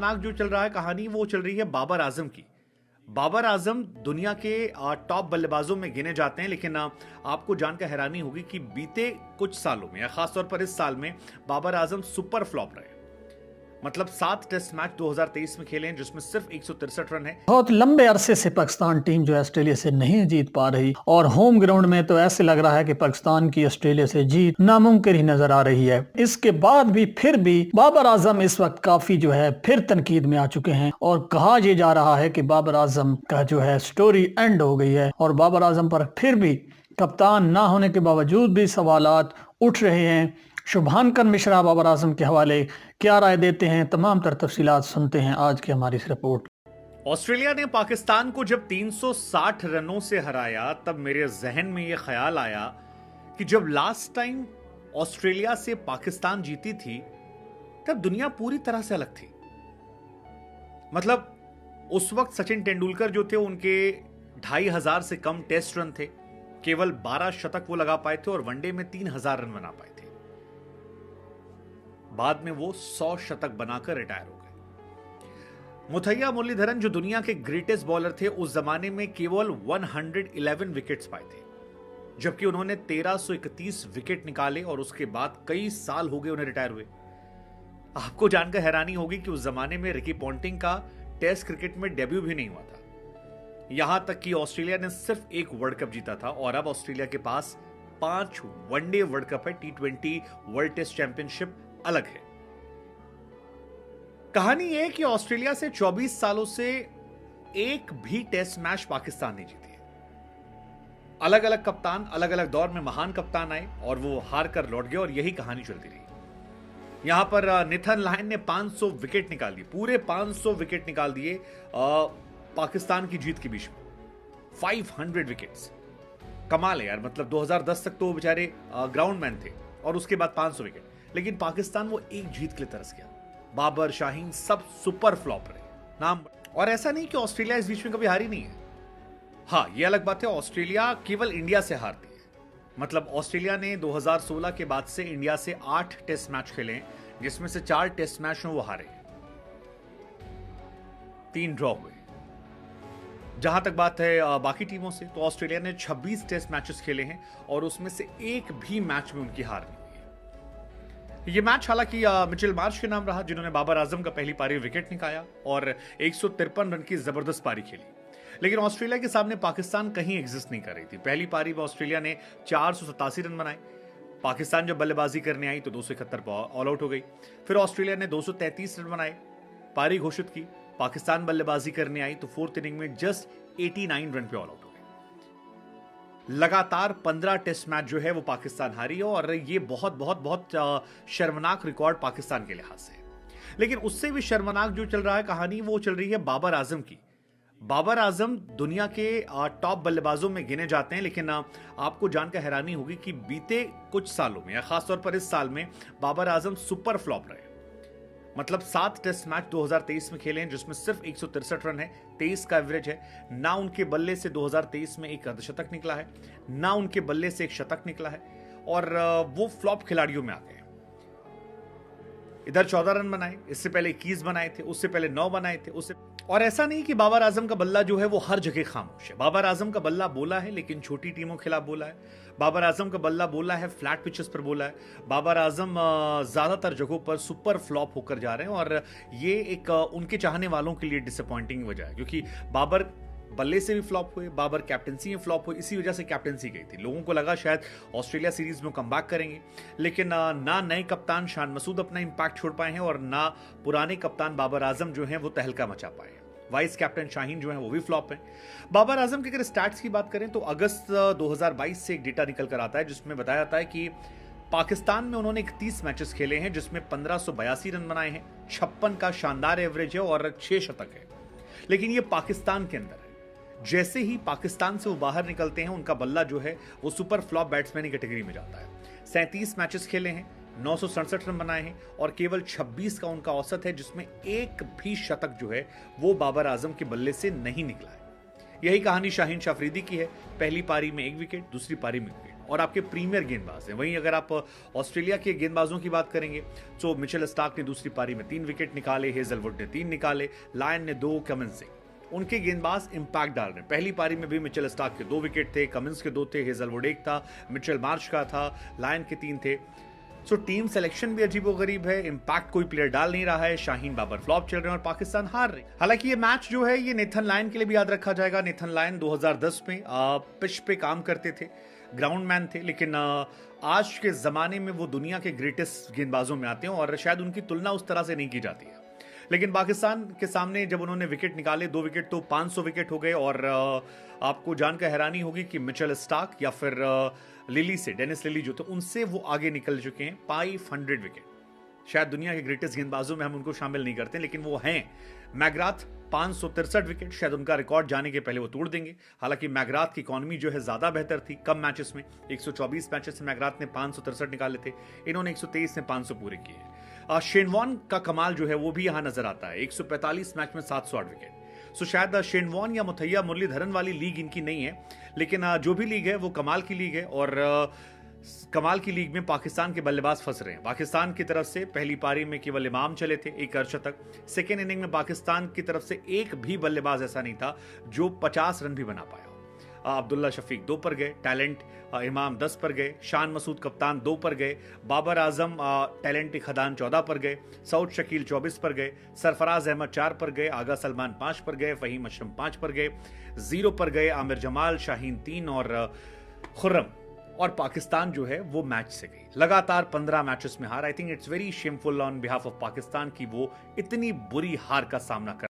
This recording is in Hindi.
खतरनाक जो चल रहा है कहानी वो चल रही है बाबर आजम की। बाबर आजम दुनिया के टॉप बल्लेबाजों में गिने जाते हैं, लेकिन आपको जानकर हैरानी होगी कि बीते कुछ सालों में या खासतौर पर इस साल में बाबर आजम सुपर फ्लॉप रहे। मतलब 7 टेस्ट मैच 2023 में खेले हैं जिसमें सिर्फ 163 रन है। बहुत लंबे अरसे से पाकिस्तान टीम जो है ऑस्ट्रेलिया से नहीं जीत पा रही और होम ग्राउंड में तो ऐसे लग रहा है कि पाकिस्तान की ऑस्ट्रेलिया से जीत नामुमकिन ही नजर आ रही है। इसके बाद भी फिर भी बाबर आजम इस वक्त काफी जो है फिर तनकीद में आ चुके हैं और कहा यह जा रहा है कि बाबर आजम का जो है स्टोरी एंड हो गई है और बाबर आजम पर फिर भी कप्तान ना होने के बावजूद भी सवालात उठ रहे हैं। शुभांकर मिश्रा बाबर आजम के हवाले क्या राय देते हैं, तमाम तर तफसीलात सुनते हैं आज की हमारी इस रिपोर्ट। ऑस्ट्रेलिया ने पाकिस्तान को जब 360 रनों से हराया तब मेरे जहन में यह ख्याल आया कि जब लास्ट टाइम ऑस्ट्रेलिया से पाकिस्तान जीती थी तब दुनिया पूरी तरह से अलग थी। मतलब उस वक्त सचिन तेंदुलकर जो थे उनके 2500 से कम टेस्ट रन थे, केवल 12 शतक वो लगा पाए थे और वनडे में 3000 रन बना पाए थे। बाद में वो 100 शतक बनाकर रिटायर हो गए। मुथैया मुरलीधरन जो दुनिया के ग्रेटेस्ट बॉलर थे उस जमाने में केवल 111 विकेट्स पाए थे, जबकि उन्होंने 1331 विकेट निकाले और उसके बाद कई साल हो गए उन्हें रिटायर हुए। आपको जानकर हैरानी होगी कि उस जमाने में रिकी पॉन्टिंग का टेस्ट क्रिकेट में डेब्यू भी नहीं हुआ था। यहां तक कि ऑस्ट्रेलिया ने सिर्फ एक वर्ल्ड कप जीता था और अब ऑस्ट्रेलिया के पास 5 वनडे वर्ल्ड कप है। T20 वर्ल्ड टेस्ट चैंपियनशिप अलग है। कहानी यह है कि ऑस्ट्रेलिया से 24 सालों से एक भी टेस्ट मैच पाकिस्तान नहीं जीती है। अलग अलग कप्तान अलग अलग दौर में महान कप्तान आए और वो हार कर लौट गए और यही कहानी चलती रही। यहां पर निथन लायन ने 500 विकेट निकाल दिए, पूरे 500 विकेट निकाल दिए पाकिस्तान की जीत के बीच में। 500 विकेट्स, कमाल है यार। मतलब 2010 तक तो वो बेचारे ग्राउंड मैन थे और उसके बाद 500 विकेट, लेकिन पाकिस्तान वो एक जीत के लिए तरस गया। बाबर, शाहीन सब सुपर फ्लॉप रहे नाम। और ऐसा नहीं कि ऑस्ट्रेलिया इस बीच में कभी हारी नहीं है। हाँ, ये अलग बात है, ऑस्ट्रेलिया केवल इंडिया से हारती है। मतलब ऑस्ट्रेलिया ने 2016 के बाद से इंडिया से 8 टेस्ट मैच खेले हैं, जिसमें से 4 टेस्ट मैच में वो हारे, 3 ड्रॉ हुए। जहां तक बात है बाकी टीमों से, तो ऑस्ट्रेलिया ने 26 टेस्ट मैचेस खेले हैं और उसमें से एक भी मैच में उनकी हार नहीं हुई है। यह मैच हालांकि मिचेल मार्श के नाम रहा, जिन्होंने बाबर आजम का पहली पारी विकेट निकाला और 153 रन की जबरदस्त पारी खेली। लेकिन ऑस्ट्रेलिया के सामने पाकिस्तान कहीं एग्जिस्ट नहीं कर रही थी। पहली पारी में ऑस्ट्रेलिया ने 487 रन बनाए। पाकिस्तान जब बल्लेबाजी करने आई तो 271 पर ऑल आउट हो गई। फिर ऑस्ट्रेलिया ने 233 रन बनाए, पारी घोषित की। पाकिस्तान बल्लेबाजी करने आई तो 4th इनिंग में जस्ट 89 रन पे ऑल आउट हो गए। लगातार 15 टेस्ट मैच जो है वो पाकिस्तान हारी है और ये बहुत बहुत बहुत शर्मनाक रिकॉर्ड पाकिस्तान के लिहाज से। लेकिन उससे भी शर्मनाक जो चल रहा है कहानी वो चल रही है बाबर आजम की। बाबर आजम दुनिया के टॉप बल्लेबाजों में गिने जाते हैं, लेकिन आपको जानकर हैरानी होगी कि बीते कुछ सालों में या खासतौर पर इस साल में बाबर आजम सुपर फ्लॉप रहे। मतलब 7 टेस्ट मैच 2023 में खेले हैं जिसमें सिर्फ 163 रन है, 23 का एवरेज है। ना उनके बल्ले से 2023 में एक अर्धशतक निकला है, ना उनके बल्ले से एक शतक निकला है और वो फ्लॉप खिलाड़ियों में आ गए। इधर 14 रन बनाए, इससे पहले 21 बनाए थे, उससे पहले 9 बनाए थे, उससे। और ऐसा नहीं कि बाबर आजम का बल्ला जो है वो हर जगह खामोश है। बाबर आजम का बल्ला बोला है, लेकिन छोटी टीमों के खिलाफ बोला है। बाबर आजम का बल्ला बोला है, फ्लैट पिचेस पर बोला है। बाबर आजम ज्यादातर जगहों पर सुपर फ्लॉप होकर जा रहे हैं और ये एक उनके चाहने वालों के लिए डिसअपॉइंटिंग वजह है, क्योंकि बाबर बल्ले से भी फ्लॉप हुए, बाबर कैप्टनसी में फ्लॉप हुए। इसी वजह से कैप्टनसी गई थी। लोगों को लगा शायद ऑस्ट्रेलिया सीरीज में कमबैक करेंगे, लेकिन ना नए कप्तान शान मसूद अपना इंपैक्ट छोड़ पाए हैं और ना पुराने कप्तान बाबर आजम जो हैं वो तहलका मचा पाए हैं। वाइस कैप्टन शाहीन जो है वो भी फ्लॉप है। बाबर आजम की अगर स्टैट्स की बात करें तो अगस्त 2022 से एक डेटा निकल कर आता है जिसमें बताया जाता है कि पाकिस्तान में उन्होंने 31 मैचेस खेले हैं जिसमें 1582 रन बनाए हैं, 56 का शानदार एवरेज है और 6 शतक है। लेकिन ये पाकिस्तान के अंदर है। जैसे ही पाकिस्तान से वो बाहर निकलते हैं उनका बल्ला जो है वो सुपर फ्लॉप बैट्समैन की कैटेगरी में जाता है। 37 मैचेस खेले हैं, 967 रन बनाए हैं और केवल 26 का उनका औसत है, जिसमें एक भी शतक जो है वो बाबर आजम के बल्ले से नहीं निकला है। यही कहानी शाहीन शाफरीदी की है। पहली पारी में 1 विकेट, दूसरी पारी में विकेट और आपके प्रीमियर गेंदबाज हैं। वहीं अगर आप ऑस्ट्रेलिया के गेंदबाजों की बात करेंगे तो मिचेल स्टार्क ने दूसरी पारी में 3 विकेट निकाले, हेजलवुड ने 3 निकाले, लायन ने 2, कमिंस ने। उनके गेंदबाज इंपैक्ट डाल रहे हैं। पहली पारी में भी मिचेल स्टार्क के 2 विकेट थे, कमिंस के 2 थे, हेजलवुड 1 था, मिचेल मार्श का था, लायन के 3 थे। सो टीम सिलेक्शन भी अजीबोगरीब है, इंपैक्ट कोई प्लेयर डाल नहीं रहा है, शाहीन बाबर फ्लॉप चल रहे हैं और पाकिस्तान हार रही। हालांकि ये मैच जो है ये नेथन लायन के लिए भी याद रखा जाएगा। नेथन लायन 2010 में पिच पे काम करते थे, ग्राउंड मैन थे, लेकिन आज के जमाने में वो दुनिया के ग्रेटेस्ट गेंदबाजों में आते हैं और शायद उनकी तुलना उस तरह से नहीं की जाती है। लेकिन पाकिस्तान के सामने जब उन्होंने विकेट निकाले, 2 विकेट तो 500 विकेट हो गए। और आपको जानकर हैरानी होगी कि मिचेल स्टार्क या फिर लिली से, डेनिस लिली जो थे, उनसे वो आगे निकल चुके हैं 500 विकेट। शायद दुनिया के ग्रेटेस्ट गेंदबाजों में हम उनको शामिल नहीं करते, लेकिन वो हैं। मैकग्राथ 563 विकेट, शायद उनका रिकॉर्ड जाने के पहले वो तोड़ देंगे। हालांकि मैकग्राथ की इकॉनमी जो है ज्यादा बेहतर थी कम मैचेस में। 124 मैचेस में मैकग्राथ ने 563 निकाले थे, इन्होंने 123 में 500 पूरे किए। शेन वॉर्न का कमाल जो है वो भी यहां नजर आता है, 145 मैच में 708 विकेट। सो शायद शेन वॉर्न या मुथैया मुरलीधरन वाली लीग इनकी नहीं है, लेकिन जो भी लीग है वो कमाल की लीग है। और कमाल की लीग में पाकिस्तान के बल्लेबाज फंस रहे हैं। पाकिस्तान की तरफ से पहली पारी में केवल इमाम चले थे, 1 अर्धशतक। सेकेंड इनिंग में पाकिस्तान की तरफ से एक भी बल्लेबाज ऐसा नहीं था जो 50 रन भी बना पाया। अब्दुल्ला शफीक 2 पर गए, टैलेंट इमाम 10 पर गए, शान मसूद कप्तान 2 पर गए, बाबर आजम टैलेंट खदान 14 पर गए, सऊद शकील 24 पर गए, सरफराज अहमद 4 पर गए, आगा सलमान 5 पर गए, फहीम अशरम 5 पर गए, 0 पर गए आमिर जमाल, शाहीन 3 और खुर्रम। और पाकिस्तान जो है वो मैच से गई, लगातार 15 मैचेस में हार। I think it's very shameful on behalf of Pakistan कि वो इतनी बुरी हार का सामना कर